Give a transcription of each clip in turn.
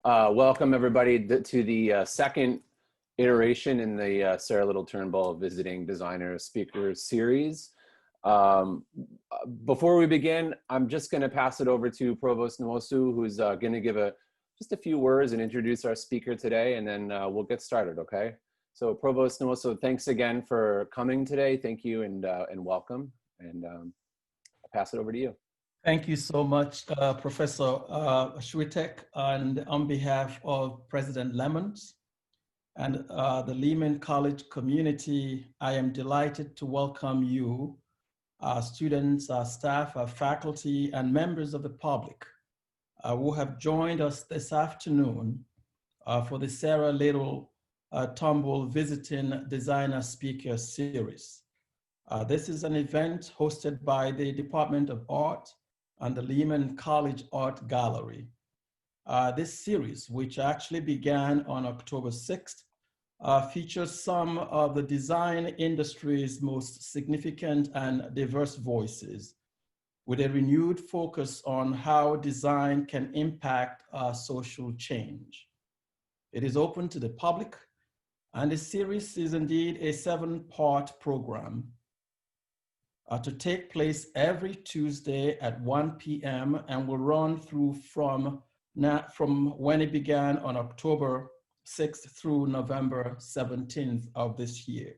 Welcome everybody to the second iteration in the Sara Turnbull Visiting Designer Speakers series. Before we begin, I'm just going to pass it over to Provost O.Nwosu, who's going to give just a few words and introduce our speaker today, and then we'll get started, okay? So Provost O.Nwosu, thanks again for coming today. Thank you and welcome, and I'll pass it over to you. Thank you so much, Professor Switek, and on behalf of President Lehman and the Lehman College community, I am delighted to welcome you, our students, our staff, our faculty, and members of the public who have joined us this afternoon for the Sara Turnbull Visiting Designer Speaker Series. This is an event hosted by the Department of Art and the Lehman College Art Gallery. This series, which actually began on October 6th, features some of the design industry's most significant and diverse voices, with a renewed focus on how design can impact social change. It is open to the public, and the series is indeed a 7-part program to take place every Tuesday at 1 p.m. and will run through from when it began on October 6th through November 17th of this year.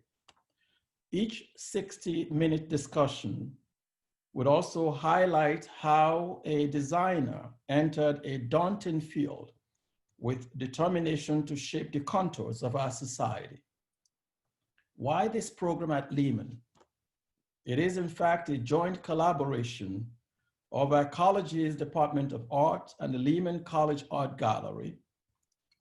Each 60-minute discussion would also highlight how a designer entered a daunting field with determination to shape the contours of our society. Why this program at Lehman? It is, in fact, a joint collaboration of our college's Department of Art and the Lehman College Art Gallery.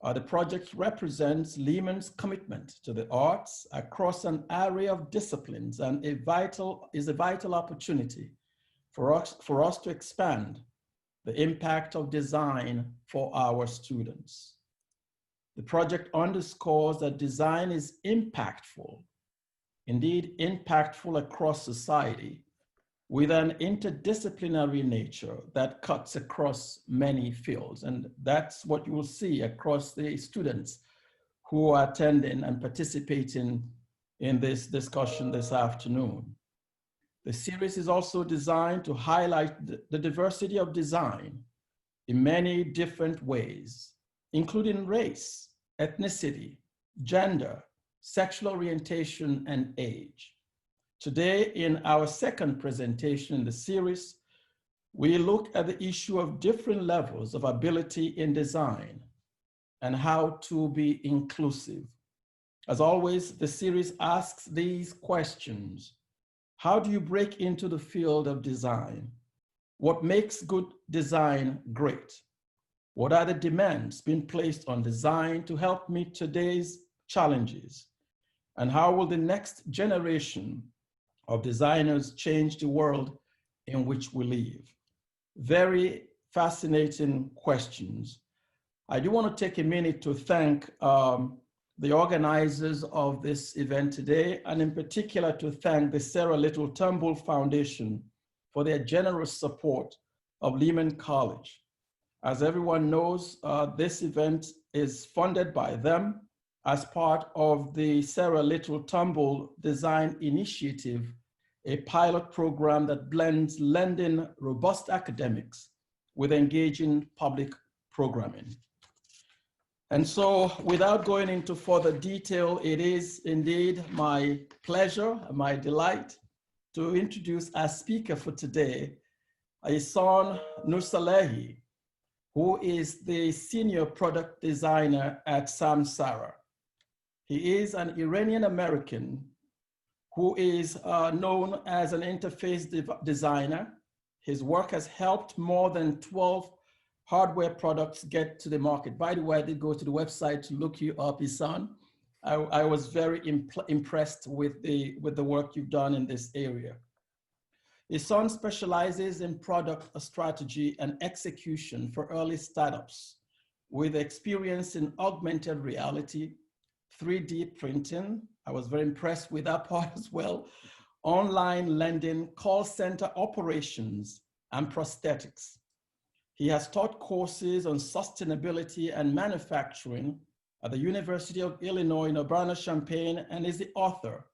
The project represents Lehman's commitment to the arts across an array of disciplines and is a vital opportunity for us to expand the impact of design for our students. The project underscores that design is impactful, indeed impactful across society, with an interdisciplinary nature that cuts across many fields. And that's what you will see across the students who are attending and participating in this discussion this afternoon. The series is also designed to highlight the diversity of design in many different ways, including race, ethnicity, gender, sexual orientation, and age. Today, in our second presentation in the series, we look at the issue of different levels of ability in design and how to be inclusive. As always, the series asks these questions. How do you break into the field of design? What makes good design great? What are the demands being placed on design to help meet today's challenges? And how will the next generation of designers change the world in which we live? Very fascinating questions. I do want to take a minute to thank the organizers of this event today, and in particular to thank the Sara Turnbull Foundation for their generous support of Lehman College. As everyone knows, this event is funded by them as part of the Sara Turnbull Design Initiative, a pilot program that blends lending robust academics with engaging public programming. And so, without going into further detail, it is indeed my pleasure, my delight to introduce our speaker for today, Ehsan Noursalehi, who is the Senior Product Designer at Samara. He is an Iranian-American who is known as an interface designer. His work has helped more than 12 hardware products get to the market. By the way, I did go to the website to look you up, Ehsan. I was very impressed with the work you've done in this area. Ehsan specializes in product strategy and execution for early startups with experience in augmented reality, 3D printing. I was very impressed with that part as well. Online lending, call center operations, and prosthetics. He has taught courses on sustainability and manufacturing at the University of Illinois in Urbana-Champaign, and is the author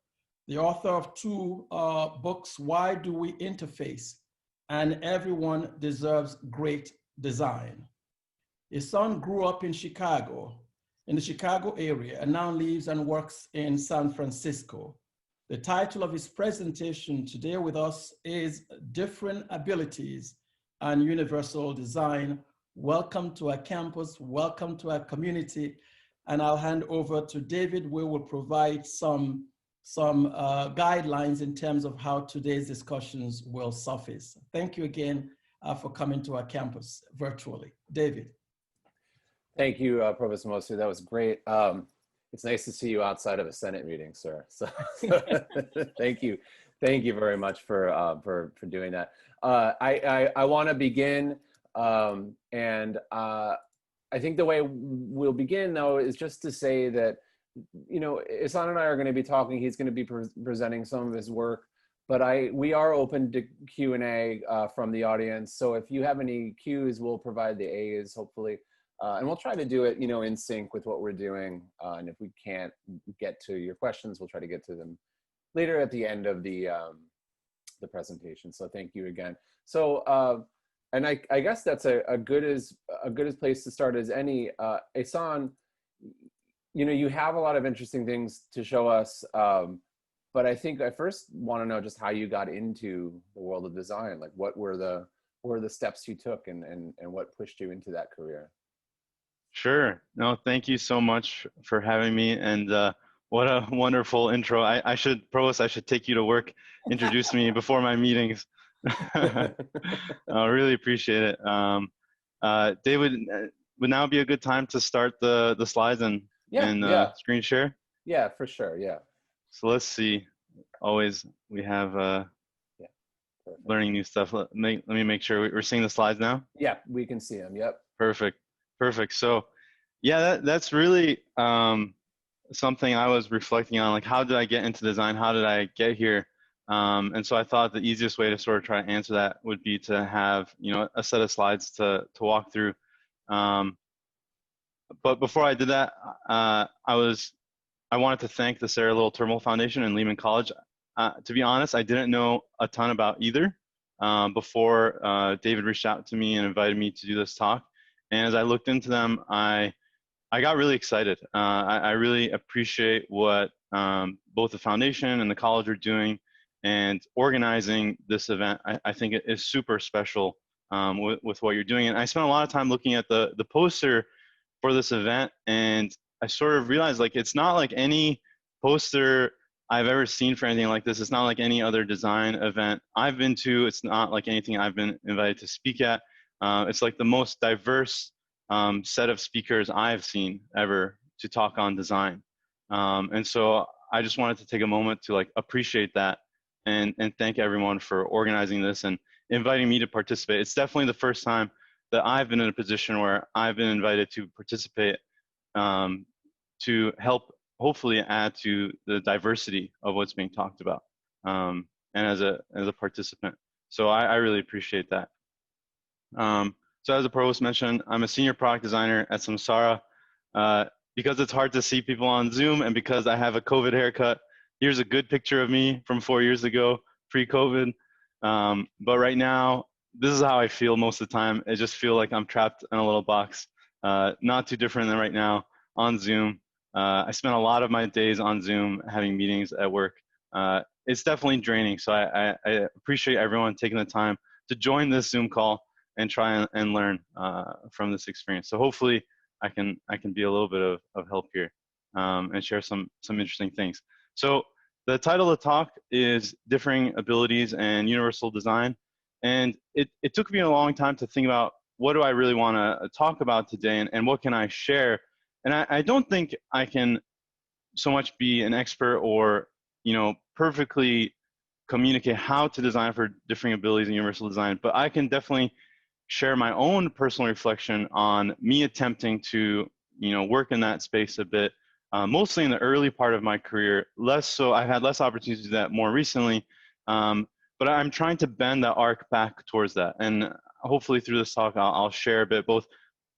of two books, Why Do We Interface? And Everyone Deserves Great Design. His son grew up in Chicago, in the Chicago area, and now lives and works in San Francisco. The title of his presentation today with us is Different Abilities and Universal Design. Welcome to our campus, welcome to our community. And I'll hand over to David, who will provide some guidelines in terms of how today's discussions will surface. Thank you again for coming to our campus virtually. David. Thank you, Provost Noursalehi. That was great. It's nice to see you outside of a Senate meeting, sir. So thank you. Thank you very much for doing that. I want to begin, and I think the way we'll begin, though, is just to say that, you know, Ehsan and I are going to be talking. He's going to be presenting some of his work, but we are open to Q&A from the audience. So if you have any Qs, we'll provide the As, hopefully. And we'll try to do it, you know, in sync with what we're doing. And if we can't get to your questions, we'll try to get to them later at the end of the presentation. So thank you again. So, and I guess that's a good as place to start as any. Ehsan, you know, you have a lot of interesting things to show us, but I think I first want to know just how you got into the world of design. Like, what were the steps you took, and what pushed you into that career? Sure. No, thank you so much for having me. And what a wonderful intro. Provost, I should take you to work, introduce me before my meetings. I really appreciate it. David, would now be a good time to start the slides and screen share? Yeah, for sure. Yeah. So let's see. Always we have learning new stuff. Let me make sure we're seeing the slides now. Yeah, we can see them. Yep. Perfect. So yeah, that's really something I was reflecting on, like, how did I get into design? How did I get here? And so I thought the easiest way to sort of try to answer that would be to have, you know, a set of slides to walk through. But before I did that, I wanted to thank the Sara Turnbull Foundation and Lehman College. To be honest, I didn't know a ton about either before David reached out to me and invited me to do this talk. And as I looked into them, I got really excited. I really appreciate what both the foundation and the college are doing, and organizing this event. I think it is super special with what you're doing. And I spent a lot of time looking at the poster for this event, and I sort of realized, like, it's not like any poster I've ever seen for anything like this. It's not like any other design event I've been to. It's not like anything I've been invited to speak at. It's like the most diverse set of speakers I've seen ever to talk on design. And so I just wanted to take a moment to, like, appreciate that and thank everyone for organizing this and inviting me to participate. It's definitely the first time that I've been in a position where I've been invited to participate to help hopefully add to the diversity of what's being talked about, and as a participant. So I really appreciate that. So as the provost mentioned, I'm a senior product designer at Samara. Because it's hard to see people on Zoom, and because I have a COVID haircut, here's a good picture of me from 4 years ago, pre-COVID. But right now, this is how I feel most of the time. I just feel like I'm trapped in a little box, not too different than right now on Zoom. I spend a lot of my days on Zoom having meetings at work. It's definitely draining. So I appreciate everyone taking the time to join this Zoom call and try and learn from this experience. So hopefully I can be a little bit of help here and share some interesting things. So the title of the talk is Differing Abilities and Universal Design. And it took me a long time to think about, what do I really want to talk about today, and what can I share? And I don't think I can so much be an expert or, you know, perfectly communicate how to design for differing abilities and universal design, but I can definitely share my own personal reflection on me attempting to, you know, work in that space a bit, mostly in the early part of my career. Less so, I've had less opportunity to do that more recently, but I'm trying to bend the arc back towards that. And hopefully through this talk, I'll share a bit, both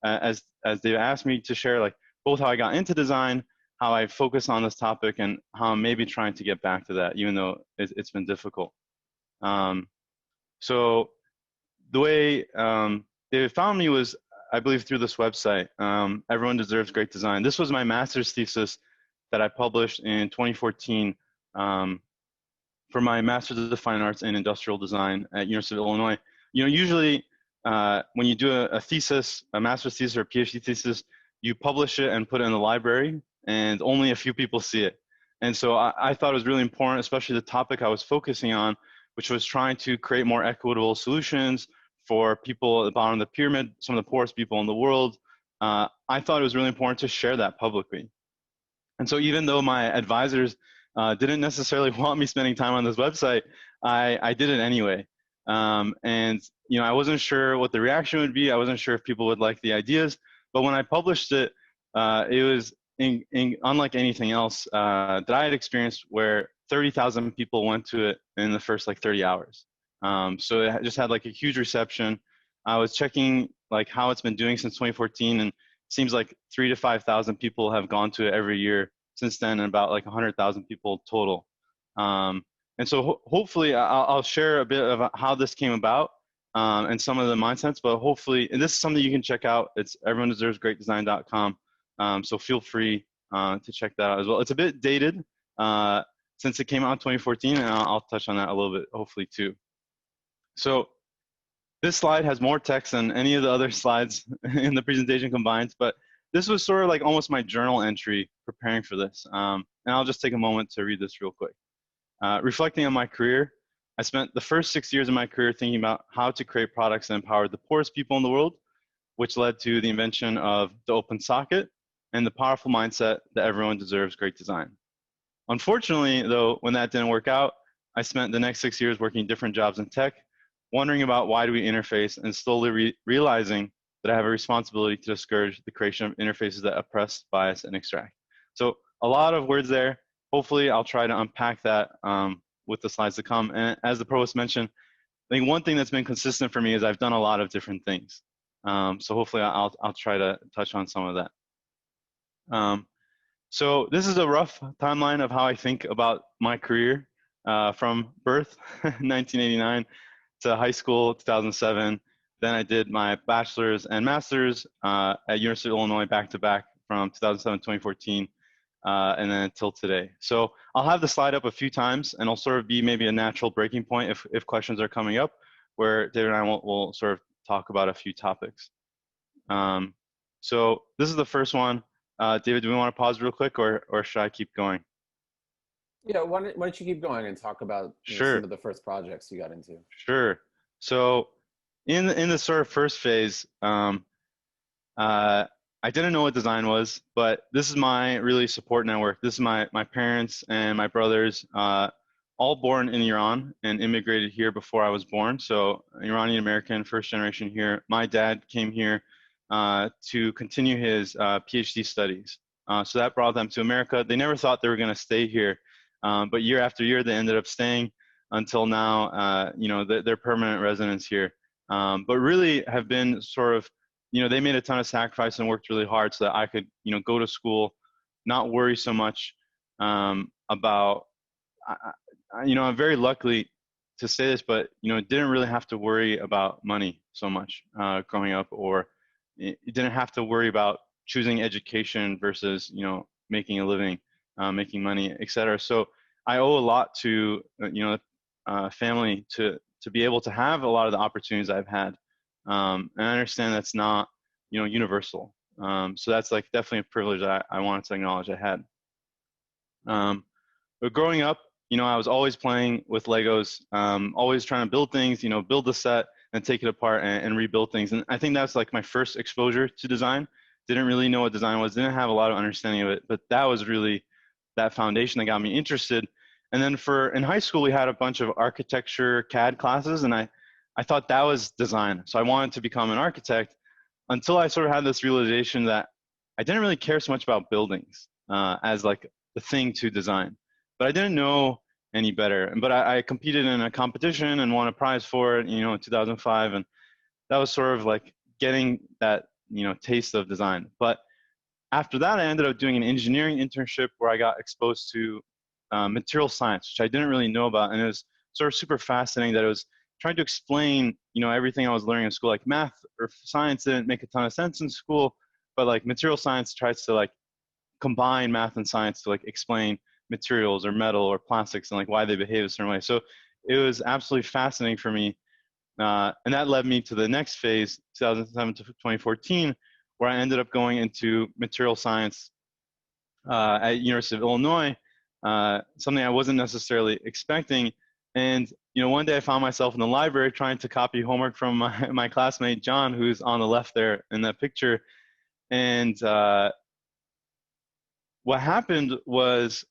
as they've asked me to share, like both how I got into design, how I focus on this topic, and how I'm maybe trying to get back to that, even though it's been difficult. So the way David found me was, I believe, through this website, Everyone Deserves Great Design. This was my master's thesis that I published in 2014 for my Master's of Fine Arts in Industrial Design at University of Illinois. You know, usually when you do a thesis, a master's thesis or a PhD thesis, you publish it and put it in the library, and only a few people see it. And so I thought it was really important, especially the topic I was focusing on, which was trying to create more equitable solutions for people at the bottom of the pyramid, some of the poorest people in the world. I thought it was really important to share that publicly. And so even though my advisors didn't necessarily want me spending time on this website, I did it anyway. And you know, I wasn't sure what the reaction would be. I wasn't sure if people would like the ideas. But when I published it, it was unlike anything else that I had experienced, where 30,000 people went to it in the first like 30 hours. So it just had like a huge reception. I was checking like how it's been doing since 2014, and it seems like 3,000 to 5,000 people have gone to it every year since then, and about like 100,000 people total. And so hopefully I'll share a bit of how this came about and some of the mindsets, but hopefully, and this is something you can check out. It's everyonedeservesgreatdesign.com. So feel free to check that out as well. It's a bit dated since it came out in 2014, and I'll touch on that a little bit, hopefully too. So this slide has more text than any of the other slides in the presentation combined, but this was sort of like almost my journal entry preparing for this. And I'll just take a moment to read this real quick. Reflecting on my career, I spent the first 6 years of my career thinking about how to create products that empowered the poorest people in the world, which led to the invention of the open socket and the powerful mindset that everyone deserves great design. Unfortunately, though, when that didn't work out, I spent the next 6 years working different jobs in tech, wondering about why do we interface, and slowly realizing that I have a responsibility to discourage the creation of interfaces that oppress, bias, and extract. So a lot of words there. Hopefully I'll try to unpack that with the slides to come. And as the provost mentioned, I think one thing that's been consistent for me is I've done a lot of different things. So hopefully I'll try to touch on some of that. So this is a rough timeline of how I think about my career from birth, 1989, to high school, 2007. Then I did my bachelor's and master's at University of Illinois back-to-back from 2007 to 2014, and then until today. So I'll have the slide up a few times, and it'll sort of be maybe a natural breaking point if questions are coming up, where David and I will sort of talk about a few topics. So this is the first one. David, do we want to pause real quick, or should I keep going? Yeah, why don't you keep going and talk about Sure. some of the first projects you got into? Sure. So in the sort of first phase, I didn't know what design was, but this is my really support network. This is my parents and my brothers, all born in Iran and immigrated here before I was born. So Iranian American, first generation here. My dad came here to continue his PhD studies. So that brought them to America. They never thought they were going to stay here, but year after year they ended up staying until now. You know, they're permanent residents here, but really have been sort of, you know, they made a ton of sacrifice and worked really hard so that I could, you know, go to school, not worry so much about, you know, I'm very lucky to say this, but, you know, didn't really have to worry about money so much growing up, or it didn't have to worry about choosing education versus, you know, making a living, making money, et cetera. So I owe a lot to, you know, family to be able to have a lot of the opportunities I've had. And I understand that's not, you know, universal. So that's like definitely a privilege that I wanted to acknowledge I had. But growing up, you know, I was always playing with Legos, always trying to build things, you know, build the set and take it apart and rebuild things. And I think that's like my first exposure to design. Didn't really know what design was, didn't have a lot of understanding of it, but that was really that foundation that got me interested. And then in high school, we had a bunch of architecture CAD classes, and I thought that was design. So I wanted to become an architect until I sort of had this realization that I didn't really care so much about buildings as like the thing to design, but I didn't know any better. But I competed in a competition and won a prize for it, you know, in 2005. And that was sort of like getting that, taste of design. But after that, I ended up doing an engineering internship where I got exposed to material science, which I didn't really know about. And it was sort of super fascinating that it was trying to explain, everything I was learning in school. Like math or science didn't make a ton of sense in school, but like material science tries to like combine math and science to like explain materials or metal or plastics and like why they behave a certain way. So it was absolutely fascinating for me. And that led me to the next phase, 2007 to 2014, where I ended up going into material science at University of Illinois, something I wasn't necessarily expecting. And one day I found myself in the library trying to copy homework from my classmate John, who's on the left there in that picture. And what happened was,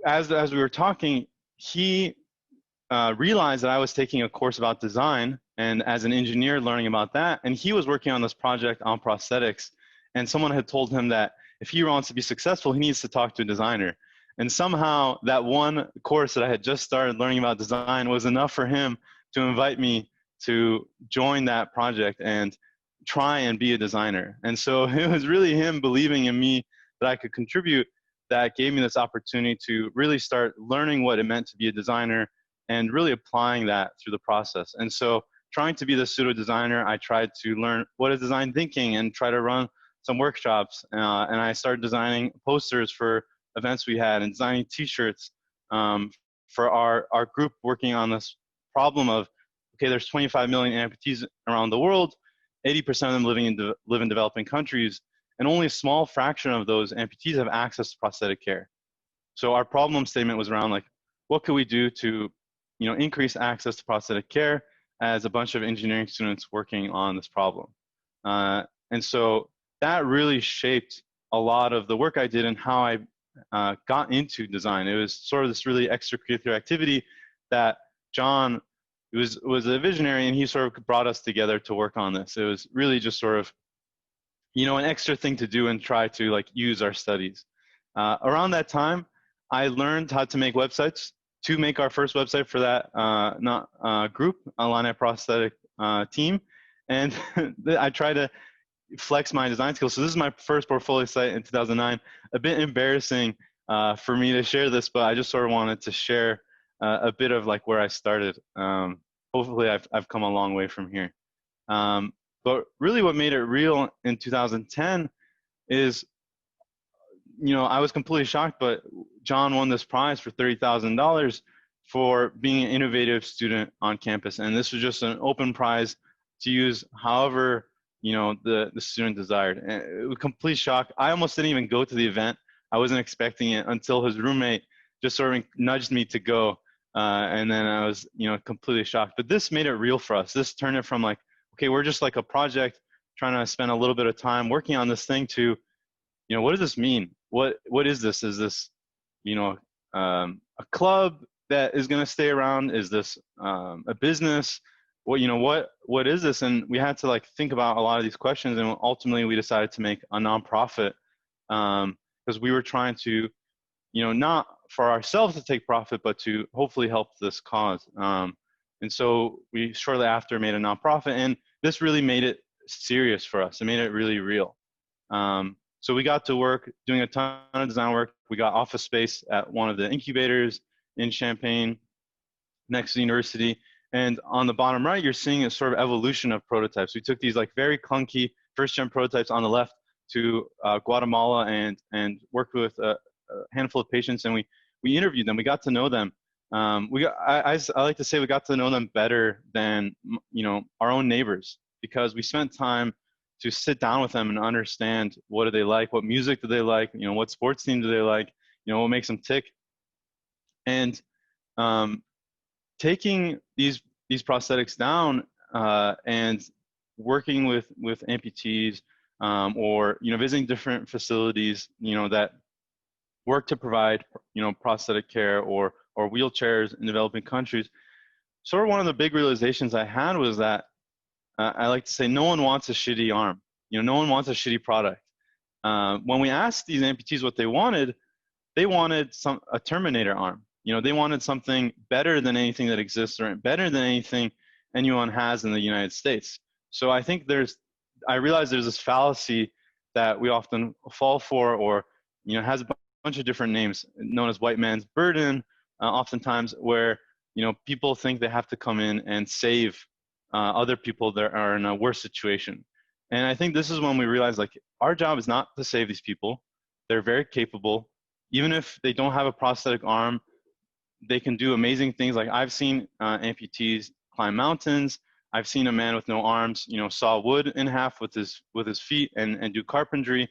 as we were talking, he realized that I was taking a course about design, and as an engineer learning about that, and he was working on this project on prosthetics, and someone had told him that if he wants to be successful, he needs to talk to a designer. And somehow that one course that I had just started learning about design was enough for him to invite me to join that project and try and be a designer. And so it was really him believing in me that I could contribute that gave me this opportunity to really start learning what it meant to be a designer and really applying that through the process. And so trying to be the pseudo designer, I tried to learn what is design thinking and try to run some workshops. And I started designing posters for events we had and designing t-shirts for our group, working on this problem of, okay, there's 25 million amputees around the world, 80% of them live in developing countries, and only a small fraction of those amputees have access to prosthetic care. So our problem statement was around like, what could we do to increase access to prosthetic care as a bunch of engineering students working on this problem. And so that really shaped a lot of the work I did and how I got into design. It was sort of this really extracurricular activity that John was a visionary, and he sort of brought us together to work on this. It was really just sort of, an extra thing to do and try to like use our studies. Around that time, I learned how to make websites. To make our first website for that group, Alani Prosthetic team. And I tried to flex my design skills. So this is my first portfolio site in 2009. A bit embarrassing for me to share this, but I just sort of wanted to share a bit of like where I started. Hopefully I've come a long way from here. But really what made it real in 2010 is, I was completely shocked, but John won this prize for $30,000 for being an innovative student on campus. And this was just an open prize to use however, the student desired. And it was a complete shock. I almost didn't even go to the event. I wasn't expecting it until his roommate just sort of nudged me to go. And then I was, completely shocked. But this made it real for us. This turned it from like, okay, we're just like a project trying to spend a little bit of time working on this thing to, what does this mean? What is this? Is this, a club that is going to stay around? Is this a business? What is this? And we had to like think about a lot of these questions, and ultimately we decided to make a nonprofit because we were trying to, not for ourselves to take profit, but to hopefully help this cause. And so we shortly after made a nonprofit, and this really made it serious for us. It made it really real. So we got to work doing a ton of design work. We got office space at one of the incubators in Champaign next to the university. And on the bottom right, you're seeing a sort of evolution of prototypes. We took these like very clunky first-gen prototypes on the left to Guatemala and worked with a handful of patients, and we interviewed them. We got to know them. I like to say we got to know them better than our own neighbors, because we spent time to sit down with them and understand what do they like, what music do they like, what sports team do they like, what makes them tick. And taking these prosthetics down and working with amputees or visiting different facilities that work to provide prosthetic care or wheelchairs in developing countries. Sort of one of the big realizations I had was that I like to say no one wants a shitty arm. No one wants a shitty product. When we asked these amputees what they wanted a Terminator arm. They wanted something better than anything that exists, or better than anything anyone has in the United States. So I think I realize there's this fallacy that we often fall for, or, you know, has a bunch of different names, known as white man's burden, oftentimes, where, you know, people think they have to come in and save other people that are in a worse situation. And I think this is when we realize, like, our job is not to save these people. They're very capable. Even if they don't have a prosthetic arm, they can do amazing things. Like, I've seen amputees climb mountains. I've seen a man with no arms, you know, saw wood in half with his feet and do carpentry.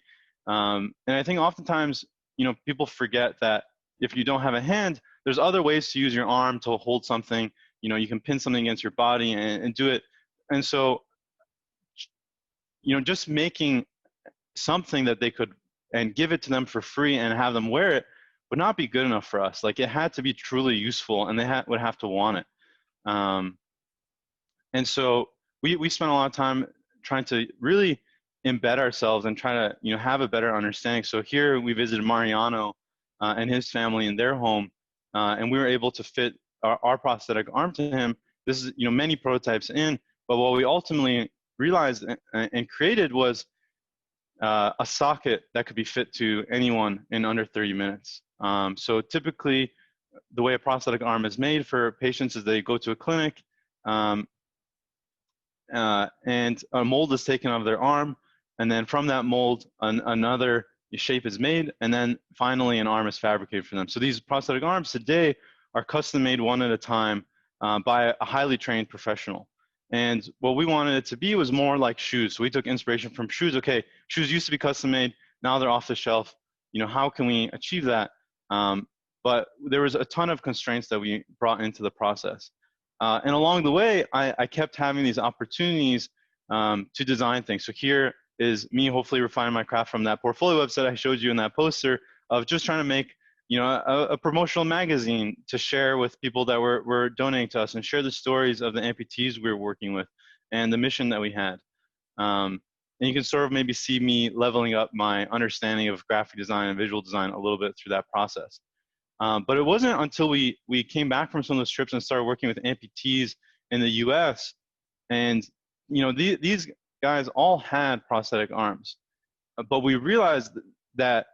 And I think oftentimes, you know, people forget that if you don't have a hand, there's other ways to use your arm to hold something. You know, you can pin something against your body and do it. And so, you know, just making something that they could and give it to them for free and have them wear it would not be good enough for us. Like, it had to be truly useful, and they would have to want it. And so we spent a lot of time trying to really embed ourselves and try to, you know, have a better understanding. So here we visited Mariano and his family in their home, and we were able to fit our prosthetic arm to him. This is, you know, many prototypes in, but what we ultimately realized and created was a socket that could be fit to anyone in under 30 minutes. So typically, the way a prosthetic arm is made for patients is they go to a clinic, and a mold is taken out of their arm, and then from that mold, another shape is made, and then finally an arm is fabricated for them. So these prosthetic arms today are custom made one at a time by a highly trained professional. And what we wanted it to be was more like shoes. So we took inspiration from shoes. Okay, shoes used to be custom made, now they're off the shelf. You know, how can we achieve that? But there was a ton of constraints that we brought into the process. And along the way, I kept having these opportunities to design things. So here is me hopefully refining my craft from that portfolio website I showed you in that poster of just trying to make, you know, a promotional magazine to share with people that were donating to us and share the stories of the amputees we were working with and the mission that we had. And you can sort of maybe see me leveling up my understanding of graphic design and visual design a little bit through that process. But it wasn't until we came back from some of those trips and started working with amputees in the US, and, you know, these guys all had prosthetic arms, but we realized that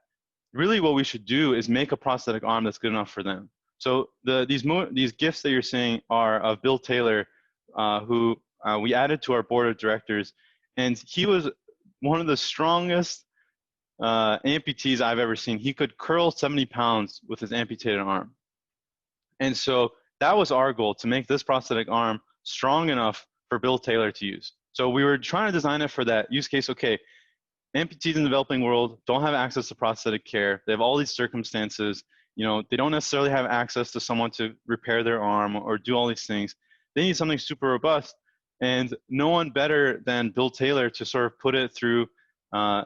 really what we should do is make a prosthetic arm that's good enough for them. So these gifts that you're seeing are of Bill Taylor, who we added to our board of directors, and he was one of the strongest amputees I've ever seen. He could curl 70 pounds with his amputated arm. And so that was our goal, to make this prosthetic arm strong enough for Bill Taylor to use. So we were trying to design it for that use case. Okay, amputees in the developing world don't have access to prosthetic care. They have all these circumstances. You know, they don't necessarily have access to someone to repair their arm or do all these things. They need something super robust, and no one better than Bill Taylor to sort of put it through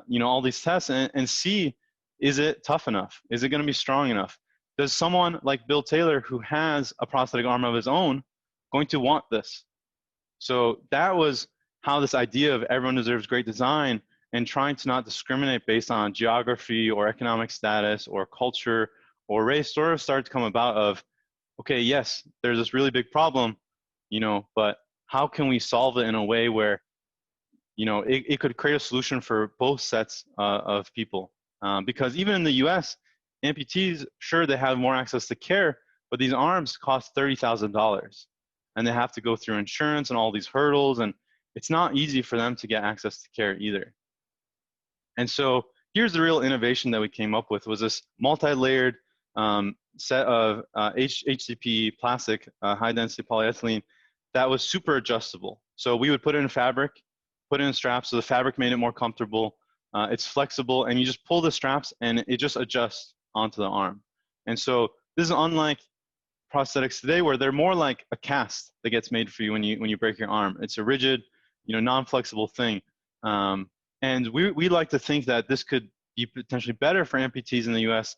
you know, all these tests and see, is it tough enough? Is it going to be strong enough? Does someone like Bill Taylor, who has a prosthetic arm of his own, going to want this? So that was how this idea of everyone deserves great design and trying to not discriminate based on geography or economic status or culture or race sort of started to come about of, okay, yes, there's this really big problem, you know, but how can we solve it in a way where, you know, it could create a solution for both sets of people. Because even in the US, amputees, sure, they have more access to care, but these arms cost $30,000. And they have to go through insurance and all these hurdles, and it's not easy for them to get access to care either. And so here's the real innovation that we came up with, was this multi-layered set of HDPE plastic, high-density polyethylene, that was super adjustable. So we would put it in fabric, put it in straps, so the fabric made it more comfortable. It's flexible, and you just pull the straps, and it just adjusts onto the arm. And so this is unlike prosthetics today, where they're more like a cast that gets made for you when you break your arm. It's a rigid, you know, non-flexible thing. And we like to think that this could be potentially better for amputees in the US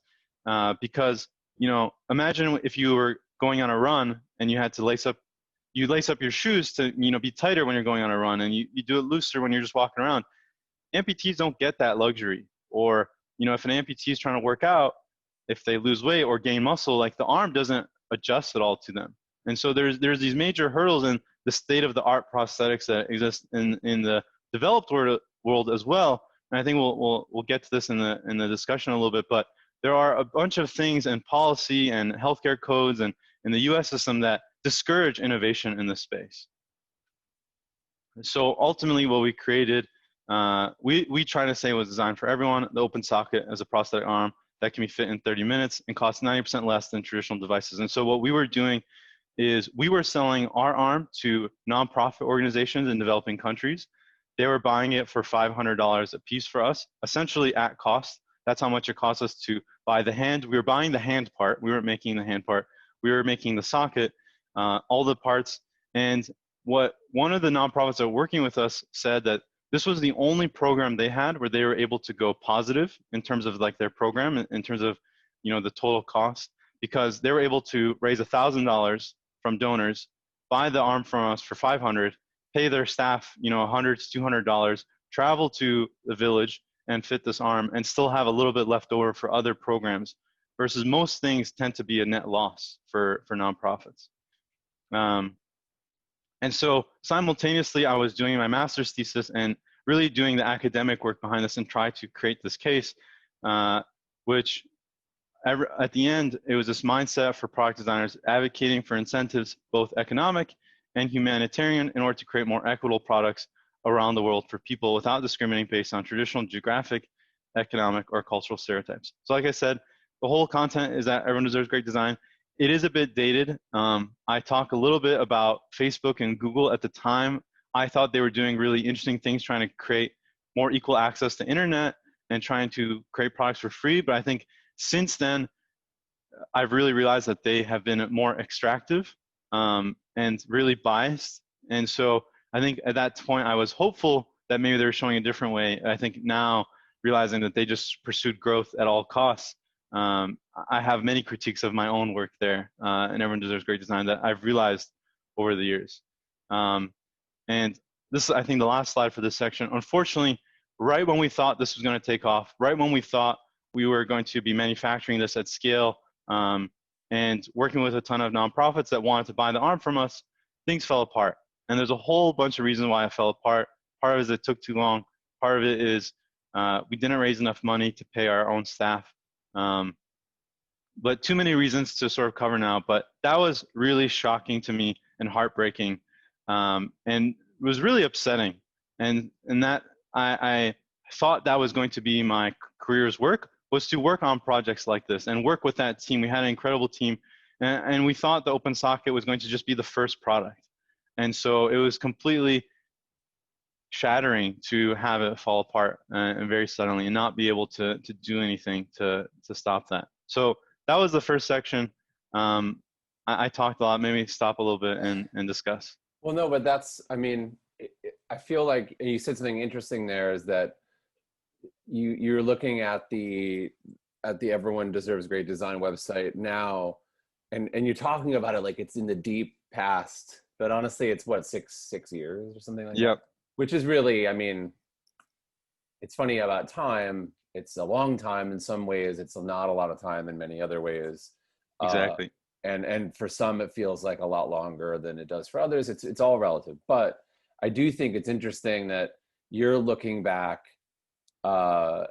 because, you know, imagine if you were going on a run and you had to lace up your shoes to, you know, be tighter when you're going on a run, and you do it looser when you're just walking around. Amputees don't get that luxury. Or, you know, if an amputee is trying to work out, if they lose weight or gain muscle, like, the arm doesn't adjust at all to them. And so there's these major hurdles in the state of the art prosthetics that exist in the developed world as well. And I think we'll get to this in the discussion a little bit, but there are a bunch of things in policy and healthcare codes and in the US system that discourage innovation in this space. So ultimately what we created, we try to say was designed for everyone, the open socket as a prosthetic arm that can be fit in 30 minutes and costs 90% less than traditional devices. And so what we were doing is we were selling our arm to nonprofit organizations in developing countries. They were buying it for $500 a piece for us, essentially at cost. That's how much it cost us to buy the hand. We were buying the hand part. We weren't making the hand part. We were making the socket, all the parts. And what one of the nonprofits that were working with us said that this was the only program they had where they were able to go positive in terms of like their program, in terms of, you know, the total cost, because they were able to raise $1,000 from donors, buy the arm from us for $500, pay their staff, you know, $100 to $200, travel to the village and fit this arm, and still have a little bit left over for other programs, versus most things tend to be a net loss for nonprofits. And so simultaneously, I was doing my master's thesis and really doing the academic work behind this and try to create this case, which at the end, it was this mindset for product designers advocating for incentives, both economic and humanitarian, in order to create more equitable products around the world for people without discriminating based on traditional geographic, economic, or cultural stereotypes. So like I said, the whole content is that everyone deserves great design. It is a bit dated. I talk a little bit about Facebook and Google. At the time, I thought they were doing really interesting things, trying to create more equal access to internet and trying to create products for free. But I think since then, I've really realized that they have been more extractive and really biased. And so I think at that point, I was hopeful that maybe they were showing a different way. I think now, realizing that they just pursued growth at all costs, I have many critiques of my own work there, and Everyone Deserves Great Design, that I've realized over the years. And this is, I think, the last slide for this section. Unfortunately, right when we thought this was going to take off, right when we thought we were going to be manufacturing this at scale and working with a ton of nonprofits that wanted to buy the arm from us, things fell apart. And there's a whole bunch of reasons why it fell apart. Part of it is it took too long. Part of it is we didn't raise enough money to pay our own staff. But too many reasons to sort of cover now. But that was really shocking to me and heartbreaking, and it was really upsetting. And that I thought that was going to be my career's work, was to work on projects like this and work with that team. We had an incredible team, and we thought the open socket was going to just be the first product. And so it was completely shattering to have it fall apart and very suddenly, and not be able to do anything to stop that. So that was the first section. I talked a lot. Maybe stop a little bit and discuss. Well, no, but that's, I mean, I feel like you said something interesting there, is that you're looking at the Everyone Deserves Great Design website now, and you're talking about it like it's in the deep past, but honestly, it's what, six years or something like that? Which is really, I mean, it's funny about time. It's a long time in some ways. It's not a lot of time in many other ways. Exactly. And for some, it feels like a lot longer than it does for others. It's all relative. But I do think it's interesting that you're looking back at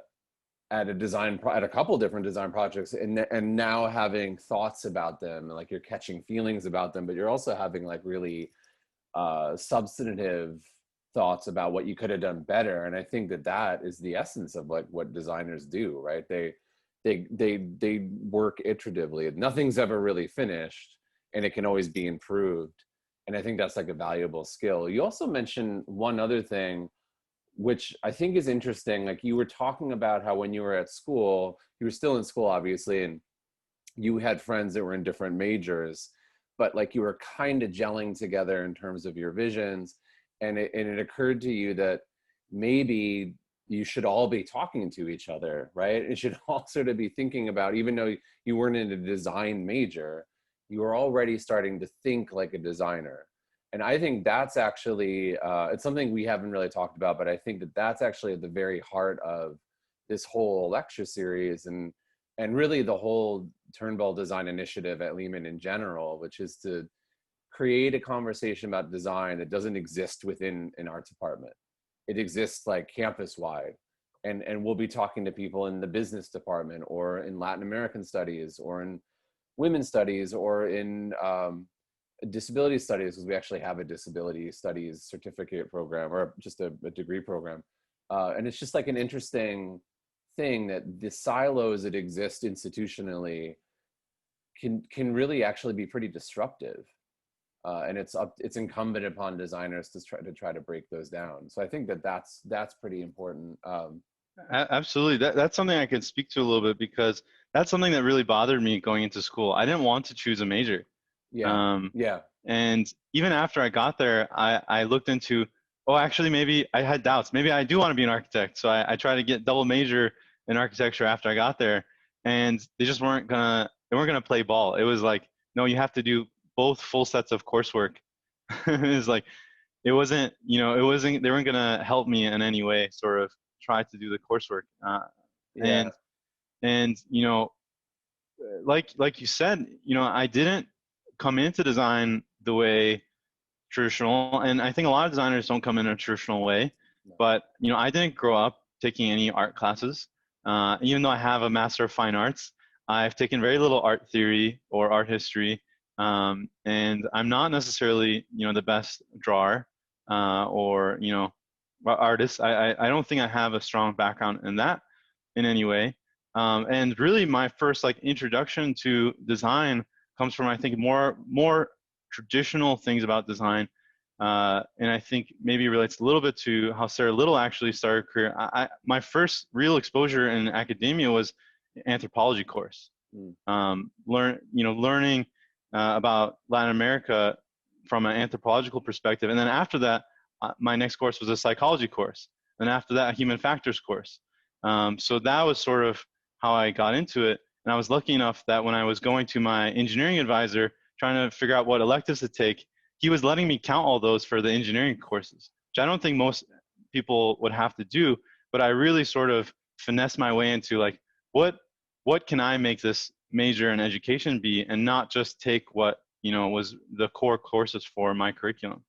a couple different design projects, and now having thoughts about them, like you're catching feelings about them, but you're also having like really substantive thoughts about what you could have done better. And I think that is the essence of like what designers do, right? They work iteratively. Nothing's ever really finished, and it can always be improved. And I think that's like a valuable skill. You also mentioned one other thing, which I think is interesting. Like you were talking about how when you were at school, you were still in school, obviously, and you had friends that were in different majors, but like you were kind of gelling together in terms of your visions. And it occurred to you that maybe you should all be talking to each other, right? You should all sort of be thinking about, even though you weren't in a design major, you were already starting to think like a designer. And I think that's actually, it's something we haven't really talked about, but I think that's actually at the very heart of this whole lecture series and really the whole Turnbull design initiative at Lehman in general, which is to create a conversation about design that doesn't exist within an art department. It exists like campus wide. And we'll be talking to people in the business department or in Latin American studies or in women's studies or in disability studies, because we actually have a disability studies certificate program or just a degree program. And it's just like an interesting thing that the silos that exist institutionally can really actually be pretty disruptive. And it's incumbent upon designers to try to break those down. So I think that's pretty important. Absolutely. That's something I can speak to a little bit, because that's something that really bothered me going into school. I didn't want to choose a major. Yeah. Yeah. And even after I got there, I looked into, oh, actually, maybe I had doubts. Maybe I do want to be an architect. So I tried to get double major in architecture after I got there, and they just weren't gonna play ball. It was like, no, you have to do both full sets of coursework. It was like, they weren't gonna help me in any way, sort of try to do the coursework. Yeah. And like you said, I didn't come into design the way traditional, and I think a lot of designers don't come in a traditional way. But I didn't grow up taking any art classes. Even though I have a Master of Fine Arts, I've taken very little art theory or art history, and I'm not necessarily the best drawer or artist. I don't think I have a strong background in that in any way. And really, my first introduction to design comes from, I think, more traditional things about design. And I think maybe relates a little bit to how Sarah Little actually started her career. My first real exposure in academia was anthropology course. Learning about Latin America from an anthropological perspective. And then after that, my next course was a psychology course. And after that, a human factors course. So that was sort of how I got into it. And I was lucky enough that when I was going to my engineering advisor, trying to figure out what electives to take, he was letting me count all those for the engineering courses, which I don't think most people would have to do. But I really sort of finessed my way into what can I make this major in education be, and not just take what was the core courses for my curriculum.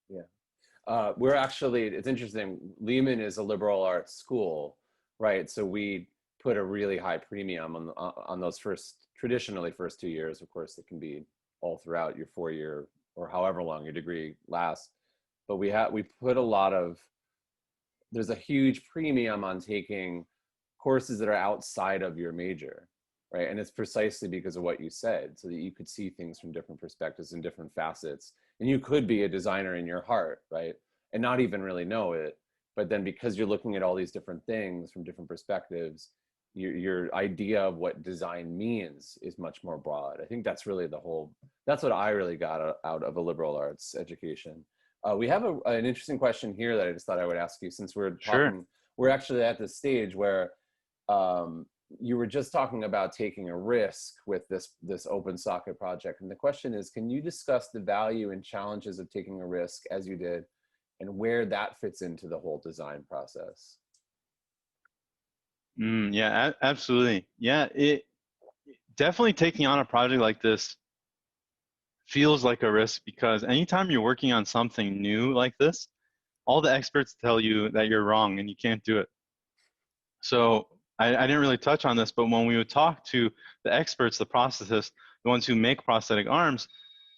Yeah. We're actually, it's interesting, Lehman is a liberal arts school, right? So we put a really high premium on those traditionally first 2 years. Of course, it can be all throughout your 4-year or however long your degree lasts. But we put there's a huge premium on taking courses that are outside of your major, right? And it's precisely because of what you said, so that you could see things from different perspectives and different facets. And you could be a designer in your heart, right? And not even really know it. But then because you're looking at all these different things from different perspectives, your idea of what design means is much more broad. I think that's really that's what I really got out of a liberal arts education. We have an interesting question here that I just thought I would ask you, since we're talking, Sure. We're actually at this stage where you were just talking about taking a risk with this open socket project. And the question is, can you discuss the value and challenges of taking a risk as you did, and where that fits into the whole design process? Yeah, absolutely. Yeah, it definitely, taking on a project like this feels like a risk, because anytime you're working on something new like this, all the experts tell you that you're wrong and you can't do it. So I didn't really touch on this, but when we would talk to the experts, the prosthetists, the ones who make prosthetic arms,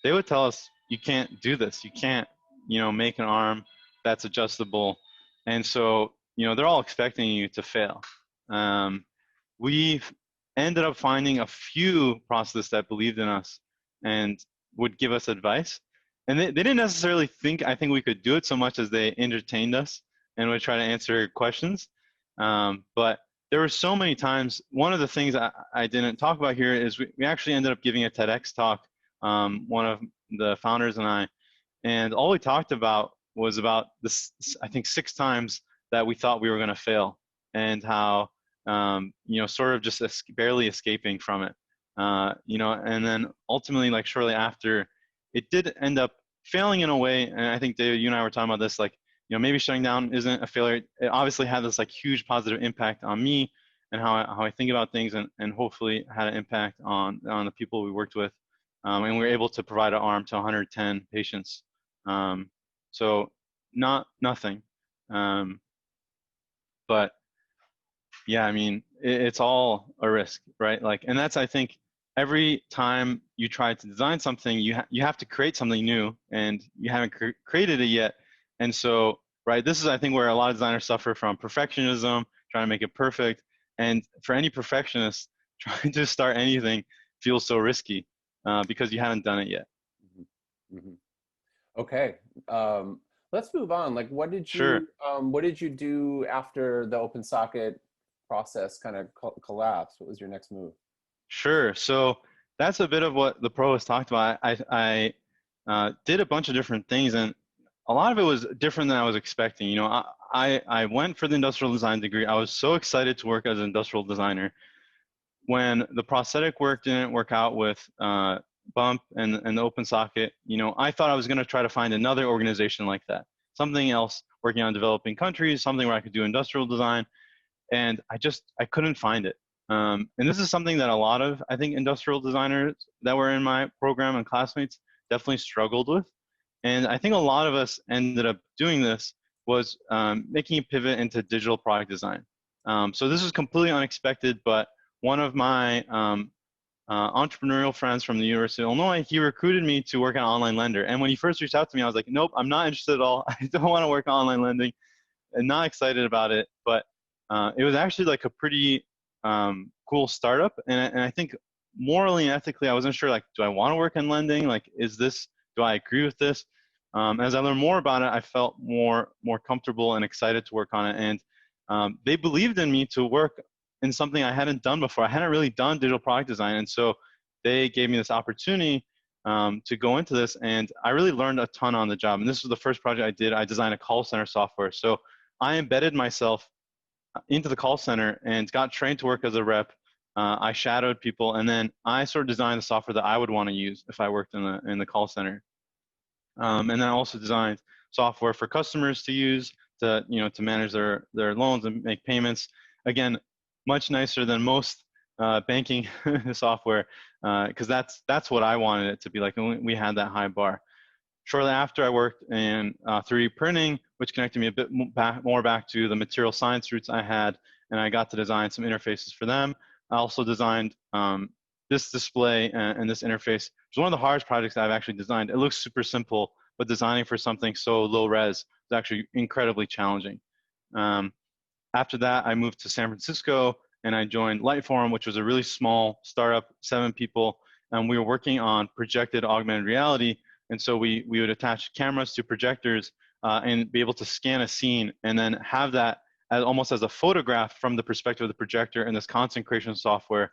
they would tell us, you can't do this. You can't, make an arm that's adjustable. And so, they're all expecting you to fail. We've ended up finding a few prosthetists that believed in us and would give us advice. And they didn't necessarily I think we could do it, so much as they entertained us and would try to answer questions. But there were so many times. One of the things I didn't talk about here is we actually ended up giving a Tedx talk, one of the founders and I, and all we talked about was about this, I think 6 times that we thought we were going to fail, and how, sort of just barely escaping from it, and then ultimately, shortly after, it did end up failing in a way. And I think, David, you and I were talking about this, maybe shutting down isn't a failure. It obviously had this huge positive impact on me and how I think about things, and hopefully had an impact on the people we worked with. and we were able to provide an arm to 110 patients. So nothing. But yeah, I mean, it's all a risk, right? Like, and that's, I think, every time you try to design something, you have to create something new, and you haven't created it yet. And so, right, this is, I think, where a lot of designers suffer from perfectionism, trying to make it perfect. And for any perfectionist, trying to start anything feels so risky because you haven't done it yet. Okay. Let's move on. Like, what did you do after the open socket process kind of collapsed? What was your next move? Sure. So that's a bit of what the pro has talked about. I did a bunch of different things, and a lot of it was different than I was expecting. You know, I went for the industrial design degree. I was so excited to work as an industrial designer. When the prosthetic work didn't work out with Bump and the open socket, you know, I thought I was going to try to find another organization like that, something else working on developing countries, something where I could do industrial design, and I couldn't find it. And this is something that a lot of, I think, industrial designers that were in my program and classmates definitely struggled with. And I think a lot of us ended up doing this was making a pivot into digital product design. So this was completely unexpected, but one of my entrepreneurial friends from the University of Illinois, he recruited me to work on Online Lender. And when he first reached out to me, I was like, nope, I'm not interested at all. I don't want to work on online lending, and not excited about it. But it was actually like a pretty cool startup. And I think morally and ethically, I wasn't sure, like, do I want to work in lending? Like, do I agree with this? As I learned more about it, I felt more comfortable and excited to work on it. And they believed in me to work in something I hadn't done before. I hadn't really done digital product design. And so they gave me this opportunity to go into this. And I really learned a ton on the job. And this was the first project I did. I designed a call center software. So I embedded myself into the call center and got trained to work as a rep. I shadowed people, and then I sort of designed the software that I would want to use if I worked in the call center. And then I also designed software for customers to use to manage their loans and make payments. Again, much nicer than most banking software, because that's what I wanted it to be like. And we had that high bar. Shortly after, I worked in 3D printing, which connected me a bit more back to the material science roots I had, and I got to design some interfaces for them. I also designed this display and this interface. It's one of the hardest projects I've actually designed. It looks super simple, but designing for something so low res is actually incredibly challenging. After that, I moved to San Francisco and I joined Lightform, which was a really small startup, 7 people, and we were working on projected augmented reality. And so we would attach cameras to projectors and be able to scan a scene and then have that almost as a photograph from the perspective of the projector in this content creation software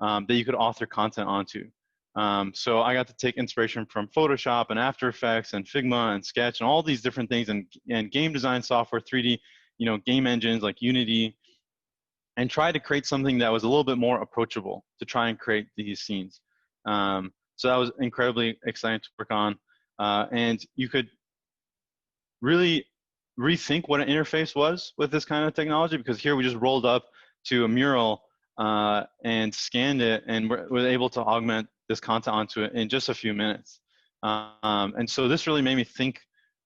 that you could author content onto. So I got to take inspiration from Photoshop and After Effects and Figma and Sketch and all these different things and game design software, 3D, game engines like Unity, and try to create something that was a little bit more approachable to try and create these scenes. So that was incredibly exciting to work on. And you could really rethink what an interface was with this kind of technology, because here we just rolled up to a mural and scanned it, and we're able to augment this content onto it in just a few minutes. And so this really made me think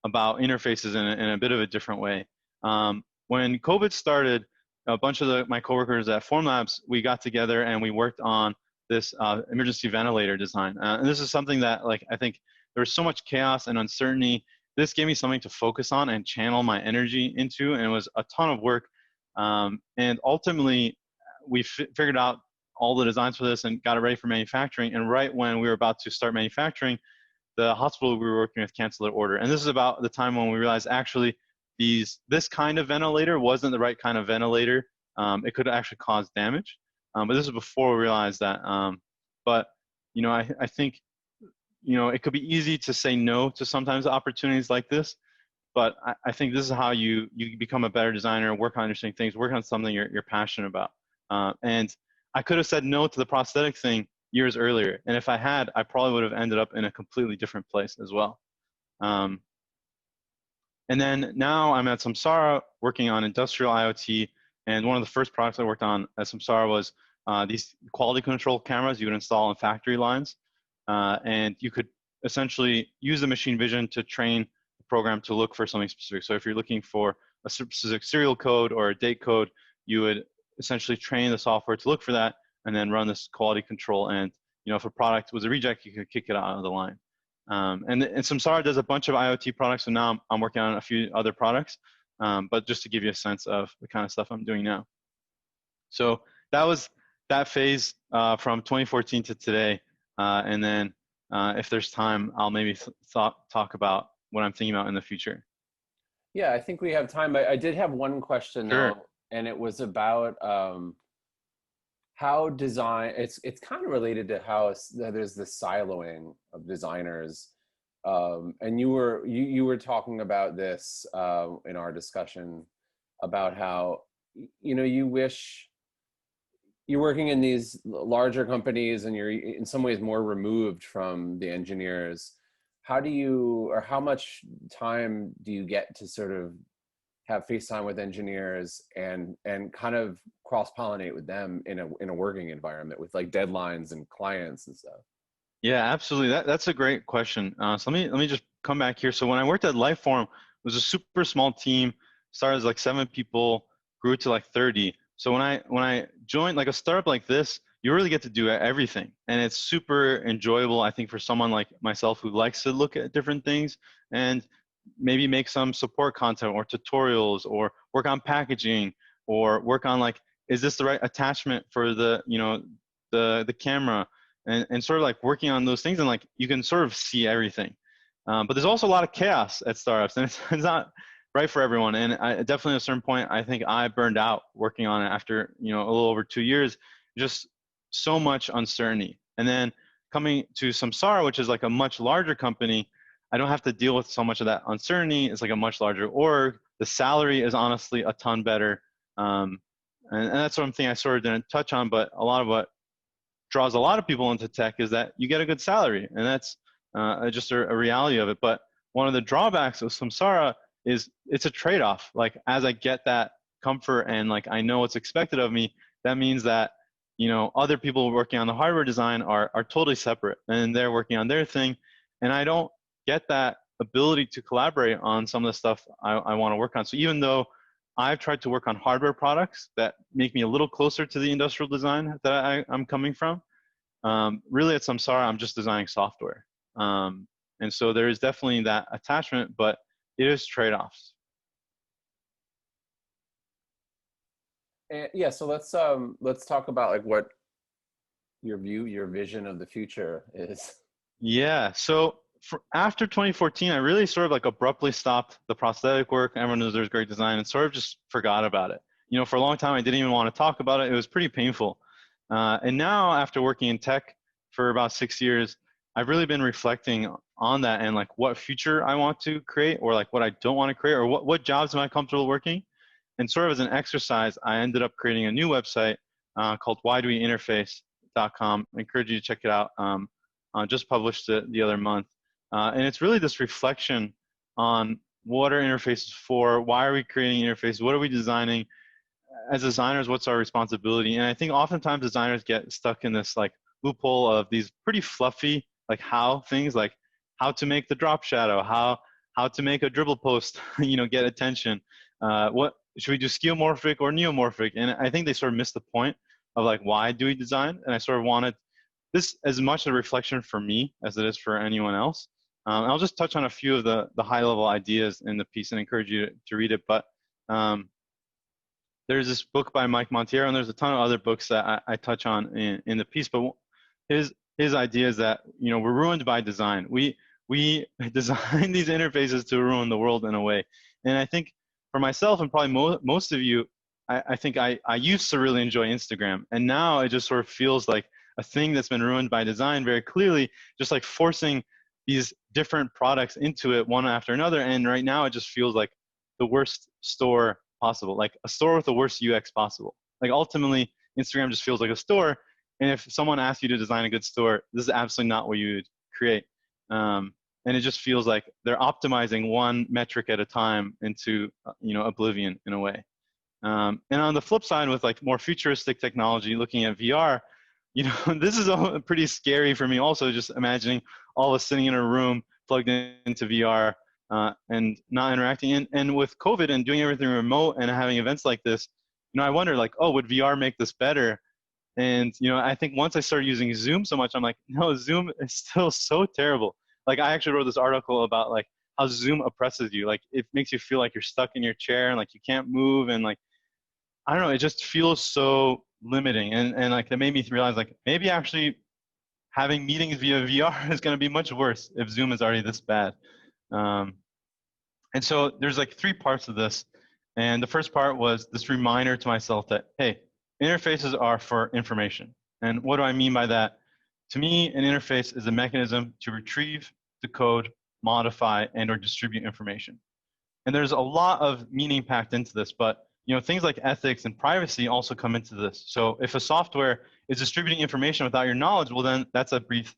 about interfaces in a bit of a different way. When COVID started, a bunch of my coworkers at Formlabs, we got together and we worked on this emergency ventilator design. And this is something that, like, I think there was so much chaos and uncertainty. This gave me something to focus on and channel my energy into, and it was a ton of work. And ultimately, we figured out all the designs for this and got it ready for manufacturing. And right when we were about to start manufacturing, the hospital we were working with canceled their order. And this is about the time when we realized actually this kind of ventilator wasn't the right kind of ventilator. It could actually cause damage. But this is before we realized that. But I think it could be easy to say no to sometimes opportunities like this. But I think this is how you become a better designer, work on interesting things, work on something you're passionate about. And I could have said no to the prosthetic thing years earlier. And if I had, I probably would have ended up in a completely different place as well. And then now I'm at Samara working on industrial IoT. And one of the first products I worked on at Samara was these quality control cameras you would install on factory lines. and you could essentially use the machine vision to train the program to look for something specific. So if you're looking for a specific serial code or a date code, you would essentially train the software to look for that and then run this quality control. And if a product was a reject, you could kick it out of the line. And Samara does a bunch of IoT products, so now I'm working on a few other products, but just to give you a sense of the kind of stuff I'm doing now. So that was that phase from 2014 to today. And then if there's time, I'll maybe talk about what I'm thinking about in the future. Yeah, I think we have time. I did have one question Sure. though, and it was about how design, it's kind of related to how there's this siloing of designers. And you were talking about this in our discussion about how, you wish you're working in these larger companies and you're in some ways more removed from the engineers. How much time do you get to sort of have FaceTime with engineers and kind of cross-pollinate with them in a working environment with like deadlines and clients and stuff? Yeah, absolutely. That's a great question. So let me just come back here. So when I worked at Lifeform, it was a super small team. Started as like 7 people, grew to like 30. So when I joined like a startup like this, you really get to do everything, and it's super enjoyable. I think for someone like myself who likes to look at different things and maybe make some support content or tutorials or work on packaging or work on like, is this the right attachment for the the camera, and sort of like working on those things, and like you can sort of see everything. But there's also a lot of chaos at startups, and it's not right for everyone. And I definitely at a certain point, I think I burned out working on it after a little over 2 years, just so much uncertainty. And then coming to Samara, which is like a much larger company, I don't have to deal with so much of that uncertainty. It's like a much larger org. The salary is honestly a ton better. And that's something I sort of didn't touch on, but a lot of what draws a lot of people into tech is that you get a good salary, and that's just a reality of it. But one of the drawbacks of Samara is it's a trade-off. Like as I get that comfort and like I know what's expected of me, that means that other people working on the hardware design are totally separate, and they're working on their thing, and I don't get that ability to collaborate on some of the stuff I want to work on. So even though I've tried to work on hardware products that make me a little closer to the industrial design that I'm coming from, really at Samara, I'm just designing software. And so there is definitely that attachment, but it is trade-offs. Yeah, so let's talk about like what your vision of the future is. Yeah, so after 2014, I really sort of like abruptly stopped the prosthetic work. Everyone knows there's great design, and sort of just forgot about it. For a long time, I didn't even want to talk about it. It was pretty painful. And now, after working in tech for about 6 years, I've really been reflecting on that and like what future I want to create, or like what I don't want to create, or what jobs am I comfortable working. And sort of as an exercise, I ended up creating a new website called whydoweinterface.com. I encourage you to check it out. Just published it the other month. And it's really this reflection on what are interfaces for, why are we creating interfaces, what are we designing? As designers, what's our responsibility? And I think oftentimes designers get stuck in this like loophole of these pretty fluffy like how things, like how to make the drop shadow, how to make a dribble post get attention, what should we do, skeuomorphic or neomorphic? And I think they sort of missed the point of like, why do we design? And I sort of wanted this as much a reflection for me as it is for anyone else. I'll just touch on a few of the high level ideas in the piece and encourage you to read it. But there's this book by Mike Monteiro, and there's a ton of other books that I touch on in the piece. But his idea is that we're ruined by design. We design these interfaces to ruin the world in a way. And I think for myself and probably most of you, I think I used to really enjoy Instagram, and now it just sort of feels like a thing that's been ruined by design very clearly, just like forcing these different products into it one after another. And right now it just feels like the worst store possible, like a store with the worst UX possible. Like ultimately, Instagram just feels like a store. And if someone asks you to design a good store, this is absolutely not what you would create. And it just feels like they're optimizing one metric at a time into oblivion in a way. And on the flip side, with like more futuristic technology, looking at VR, you know, this is all pretty scary for me also, just imagining all of us sitting in a room plugged into VR and not interacting. And with COVID and doing everything remote and having events like this, you know, I wonder like, oh, would VR make this better? And, you know, I think once I started using Zoom so much, I'm like, no, Zoom is still so terrible. Like I actually wrote this article about like how Zoom oppresses you. Like it makes you feel like you're stuck in your chair and like you can't move. And like, I don't know, it just feels so limiting. And like that made me realize like maybe actually having meetings via VR is going to be much worse if Zoom is already this bad. And so there's like 3 parts of this. And the first part was this reminder to myself that, hey, interfaces are for information. And what do I mean by that? To me, an interface is a mechanism to retrieve, decode, modify, and or distribute information. And there's a lot of meaning packed into this, but you know, things like ethics and privacy also come into this. So if a software is distributing information without your knowledge, well, then that's a brief,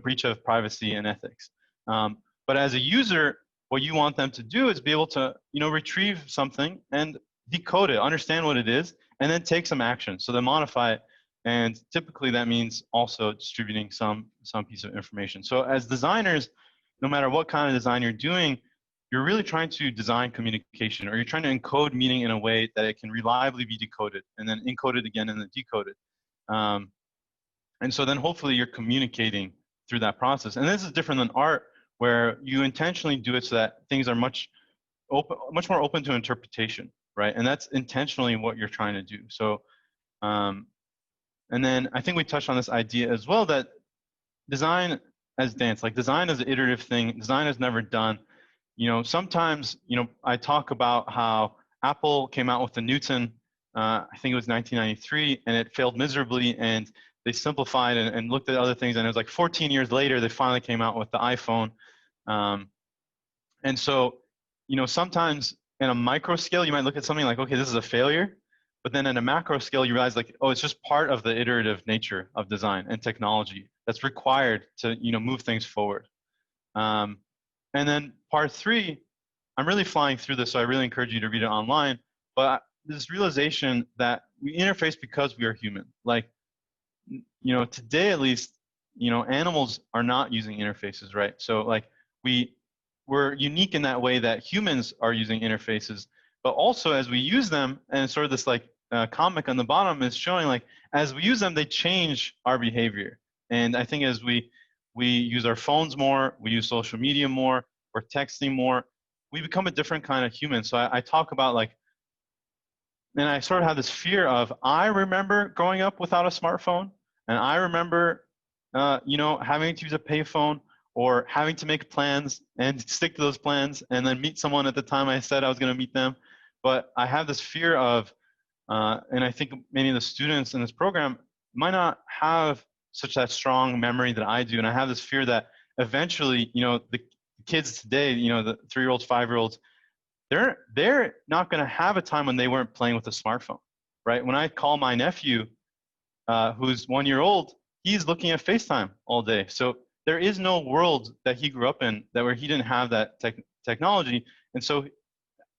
breach of privacy and ethics. But as a user, what you want them to do is be able to, retrieve something and decode it, understand what it is, and then take some action. So they modify it. And typically that means also distributing some piece of information. So as designers, no matter what kind of design you're doing, you're really trying to design communication, or you're trying to encode meaning in a way that it can reliably be decoded and then encoded again and then decoded. And so then hopefully you're communicating through that process. And this is different than art, where you intentionally do it so that things are much more open to interpretation, right? And that's intentionally what you're trying to do. So, and then I think we touched on this idea as well, that design as dance, like design is an iterative thing. Design is never done. Sometimes, I talk about how Apple came out with the Newton, I think it was 1993, and it failed miserably, and they simplified and looked at other things, and it was like 14 years later, they finally came out with the iPhone. And so, sometimes in a micro scale, you might look at something like, okay, this is a failure, but then in a macro scale, you realize like, oh, it's just part of the iterative nature of design and technology that's required to, move things forward. And then part 3, I'm really flying through this, so I really encourage you to read it online. But this realization that we interface because we are human. Like, today at least, animals are not using interfaces, right? So like we're unique in that way that humans are using interfaces, but also as we use them, and sort of this like comic on the bottom is showing like as we use them, they change our behavior. And I think as we use our phones more, we use social media more, we're texting more, we become a different kind of human. So I talk about like, and I sort of have this fear of, I remember growing up without a smartphone, and I remember, having to use a payphone or having to make plans and stick to those plans and then meet someone at the time I said I was going to meet them. But I have this fear of, and I think many of the students in this program might not have such that strong memory that I do. And I have this fear that eventually, the kids today, the 3-year-olds, 5-year-olds, they're not going to have a time when they weren't playing with a smartphone, right? When I call my nephew, who's 1 year old, he's looking at FaceTime all day. So there is no world that he grew up in where he didn't have that technology. And so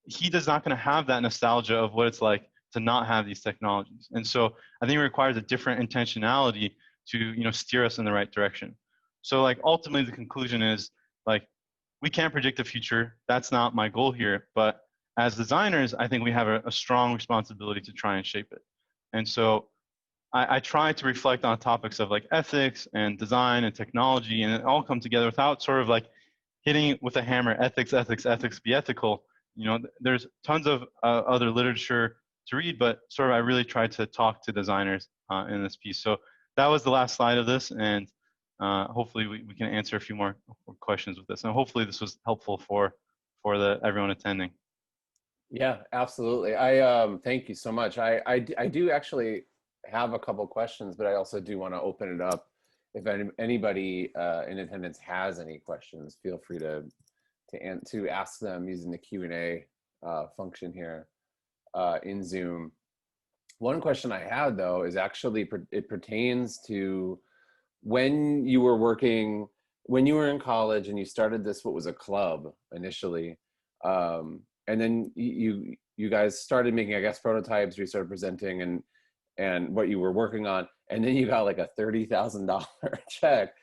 he is not going to have that nostalgia of what it's like to not have these technologies. And so I think it requires a different intentionality to, steer us in the right direction. So like ultimately the conclusion is like, we can't predict the future. That's not my goal here. But as designers, I think we have a strong responsibility to try and shape it. And so I try to reflect on topics of like ethics and design and technology, and it all come together without sort of like hitting it with a hammer, ethics, ethics, ethics, be ethical. There's tons of other literature to read, but sort of I really tried to talk to designers in this piece. So that was the last slide of this, and hopefully we can answer a few more questions with this. And hopefully this was helpful for everyone attending. Yeah, absolutely. I thank you so much. I do actually have a couple questions, but I also do want to open it up. If anybody in attendance has any questions, feel free to ask them using the Q&A function here in Zoom. One question I had though is actually it pertains to when you were in college and you started this, what was a club initially, and then you guys started making, I guess, prototypes, you started presenting and what you were working on. and then you got like a $30,000 check,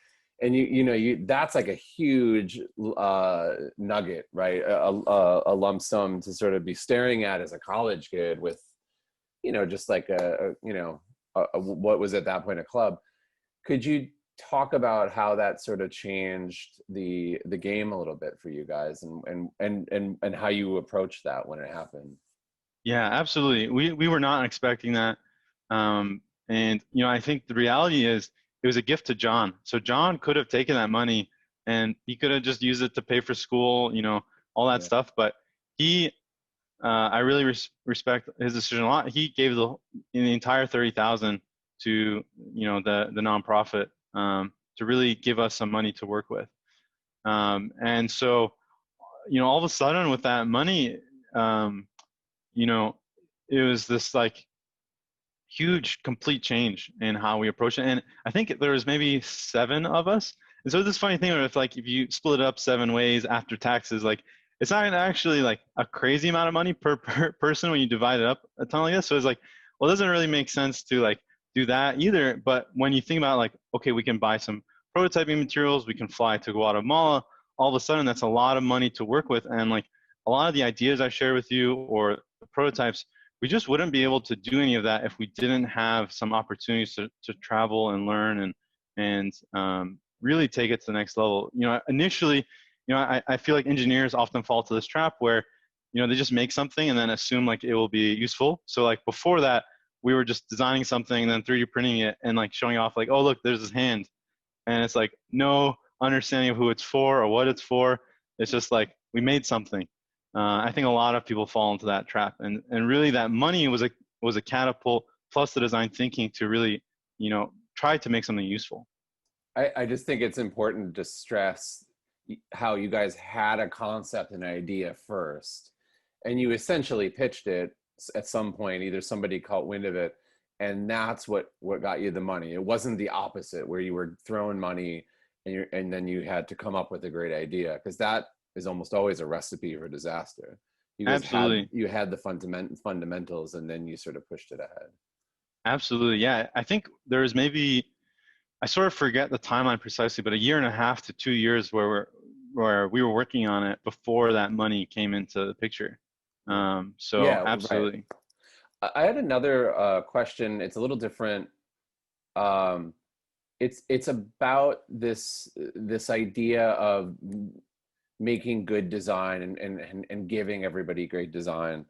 and that's like a huge nugget, right? A lump sum to sort of be staring at as a college kid with, just like what was at that point a club. Could you talk about how that sort of changed the game a little bit for you guys, and how you approached that when it happened? Yeah, absolutely. We were not expecting that. And, I think the reality is it was a gift to John. So John could have taken that money and he could have just used it to pay for school, all that stuff. But I really respect his decision a lot. He gave the entire 30,000 to, the nonprofit, to really give us some money to work with. And so, all of a sudden with that money, it was this like huge complete change in how we approach it. And I think there was maybe 7 of us. And so this funny thing where if you split it up 7 ways after taxes, like it's not actually like a crazy amount of money per person when you divide it up a ton like this. So it's like, well, it doesn't really make sense to like do that either. But when you think about like, okay, we can buy some prototyping materials, we can fly to Guatemala, all of a sudden that's a lot of money to work with. And like a lot of the ideas I share with you or the prototypes, we just wouldn't be able to do any of that if we didn't have some opportunities to travel and learn and really take it to the next level. Initially, I feel like engineers often fall to this trap where, they just make something and then assume like it will be useful. So like before that, we were just designing something and then 3D printing it and like showing off like, oh, look, there's this hand. And it's like no understanding of who it's for or what it's for. It's just like we made something. I think a lot of people fall into that trap, and really that money was a catapult plus the design thinking to really, try to make something useful. I just think it's important to stress how you guys had a concept and idea first, and you essentially pitched it at some point. Either somebody caught wind of it, and that's what got you the money. It wasn't the opposite where you were throwing money and then you had to come up with a great idea, because that is almost always a recipe for disaster. You guys Absolutely. had the fundamentals, and then you sort of pushed it ahead. Absolutely. Yeah. I think there's maybe, I sort of forget the timeline precisely, but 1.5 to 2 years where we were working on it before that money came into the picture. So Yeah, absolutely. Right. I had another question. It's a little different. It's about this idea of making good design and giving everybody great design.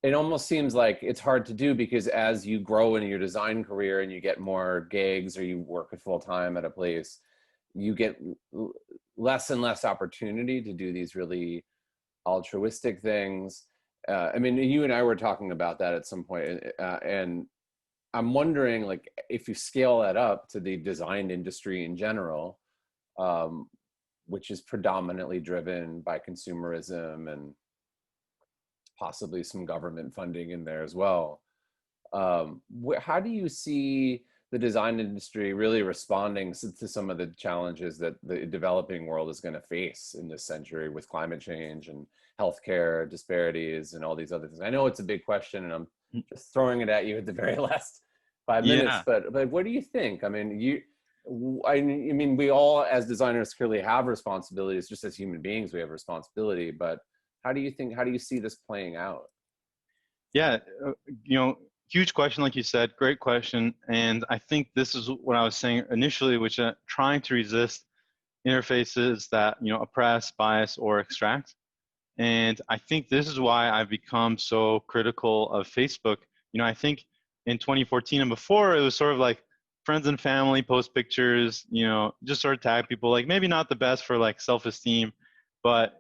It almost seems like it's hard to do, because as you grow in your design career and you get more gigs or you work full time at a place, you get less and less opportunity to do these really altruistic things. I mean, you and I were talking about that at some point, and I'm wondering, like, if you scale that up to the design industry in general, which is predominantly driven by consumerism and possibly some government funding in there as well. How do you see the design industry really responding to some of the challenges that the developing world is going to face in this century with climate change and healthcare disparities and all these other things? I know it's a big question, and I'm just throwing it at you at the very last 5 minutes, but what do you think? I mean, I mean, we all as designers clearly have responsibilities. Just as human beings, we have responsibility, but how do you see this playing out? Yeah, huge question, like you said, great question. And I think this is what I was saying initially, which trying to resist interfaces that, oppress, bias, or extract. And I think this is why I've become so critical of Facebook. I think in 2014 and before, it was sort of like friends and family post pictures, just sort of tag people, like maybe not the best for like self-esteem, but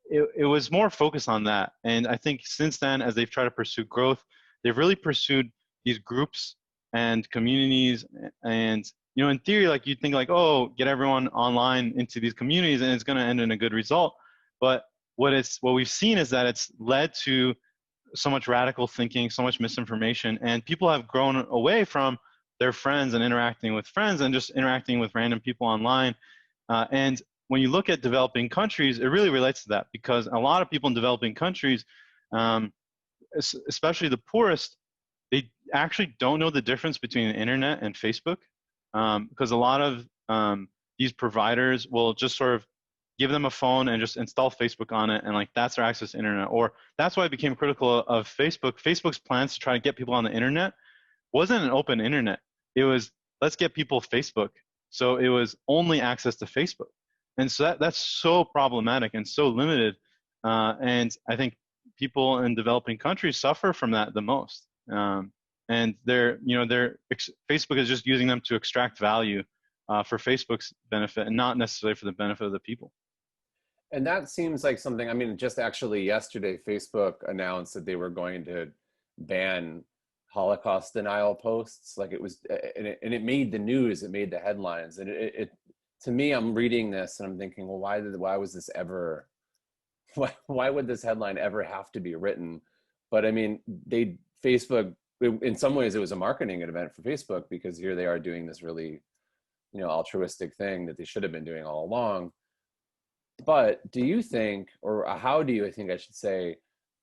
it was more focused on that. And I think since then, as they've tried to pursue growth, they've really pursued these groups and communities. And, in theory, like you'd think like, oh, get everyone online into these communities and it's going to end in a good result. But what we've seen is that it's led to so much radical thinking, so much misinformation, and people have grown away from their friends and interacting with friends and just interacting with random people online. And when you look at developing countries, it really relates to that, because a lot of people in developing countries, especially the poorest, they actually don't know the difference between the internet and Facebook, because a lot of these providers will just sort of give them a phone and just install Facebook on it, and like that's their access to internet. Or that's why I became critical of Facebook. Facebook's plans to try to get people on the internet wasn't an open internet. It was, let's get people Facebook. So it was only access to Facebook. And so that's so problematic and so limited. And I think people in developing countries suffer from that the most. And Facebook is just using them to extract value for Facebook's benefit and not necessarily for the benefit of the people. And that seems like something, I mean, just actually yesterday, Facebook announced that they were going to ban Holocaust denial posts. Like it was, and it made the news, it made the headlines. And it to me, I'm reading this and I'm thinking, well, why was this ever, why would this headline ever have to be written? But I mean, Facebook, in some ways it was a marketing event for Facebook, because here they are doing this really, altruistic thing that they should have been doing all along. But do you think, or how do you think I should say,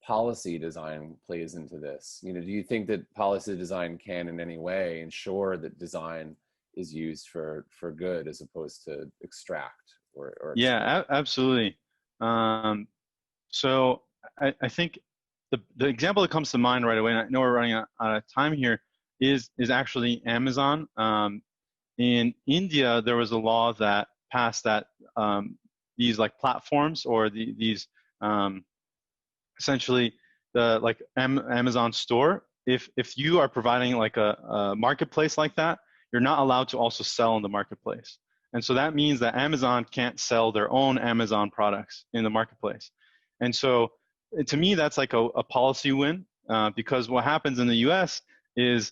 policy design plays into this? Do you think that policy design can in any way ensure that design is used for good as opposed to extract or Yeah, absolutely. So I think the example that comes to mind right away, and I know we're running out of time here, is actually Amazon. In India, there was a law that passed that these like platforms or these essentially the like Amazon store, if you are providing like a marketplace like that, you're not allowed to also sell in the marketplace. And so that means that Amazon can't sell their own Amazon products in the marketplace. And so to me, that's like a policy win, because what happens in the US is,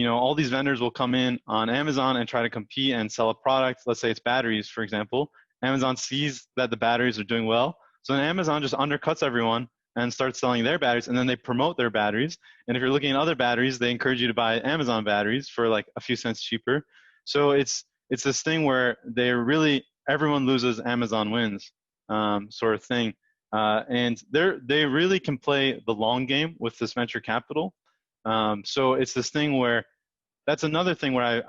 all these vendors will come in on Amazon and try to compete and sell a product. Let's say it's batteries, for example. Amazon sees that the batteries are doing well. So then Amazon just undercuts everyone and starts selling their batteries, and then they promote their batteries. And if you're looking at other batteries, they encourage you to buy Amazon batteries for like a few cents cheaper. So it's this thing where everyone loses, Amazon wins, sort of thing. And they really can play the long game with this venture capital. So it's this thing where, that's another thing where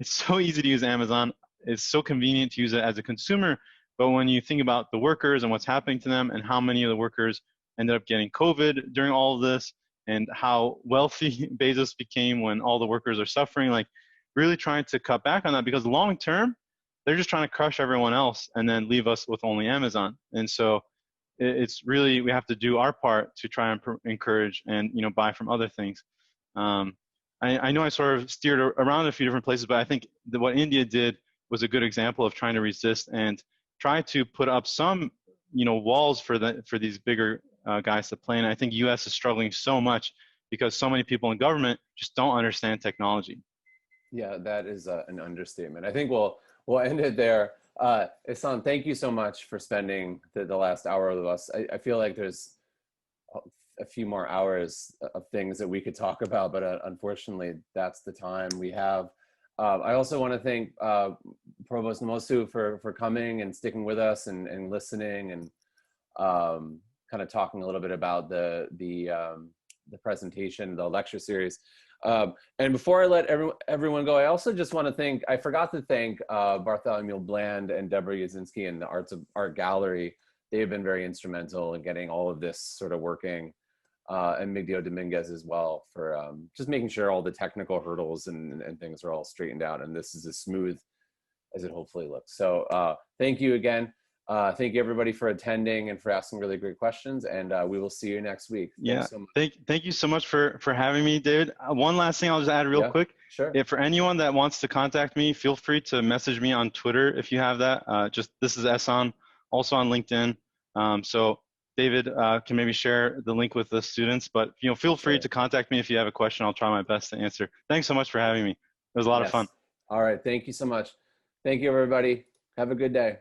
it's so easy to use Amazon. It's so convenient to use it as a consumer. But when you think about the workers and what's happening to them, and how many of the workers ended up getting COVID during all of this, and how wealthy Bezos became when all the workers are suffering, like really trying to cut back on that, because long term, they're just trying to crush everyone else and then leave us with only Amazon. And so it's really, we have to do our part to try and encourage and, buy from other things. I know I sort of steered around a few different places, but I think that what India did was a good example of trying to resist and try to put up some, walls for these bigger guys to play. And I think U.S. is struggling so much because so many people in government just don't understand technology. Yeah, that is an understatement. I think we'll end it there. Ehsan, thank you so much for spending the last hour with us. I feel like there's a few more hours of things that we could talk about, but unfortunately, that's the time we have. I also want to thank Provost Unwosu for coming and sticking with us and listening and kind of talking a little bit about the presentation, the lecture series. And before I let everyone go, I also just want to thank, I forgot to thank Bartholomew Bland and Deborah Yazinski and the Art Gallery. They have been very instrumental in getting all of this sort of working. And Miguel Dominguez as well for just making sure all the technical hurdles and things are all straightened out, and this is as smooth as it hopefully looks. So thank you again. Thank you everybody for attending and for asking really great questions, and we will see you next week. Thanks so much. Thank you so much for having me, David. One last thing I'll just add real quick. Sure. If for anyone that wants to contact me, feel free to message me on Twitter if you have that. This is Ehsan, also on LinkedIn. So David can maybe share the link with the students, but feel free to contact me if you have a question. I'll try my best to answer. Thanks so much for having me. It was a lot of fun. All right, thank you so much. Thank you everybody. Have a good day.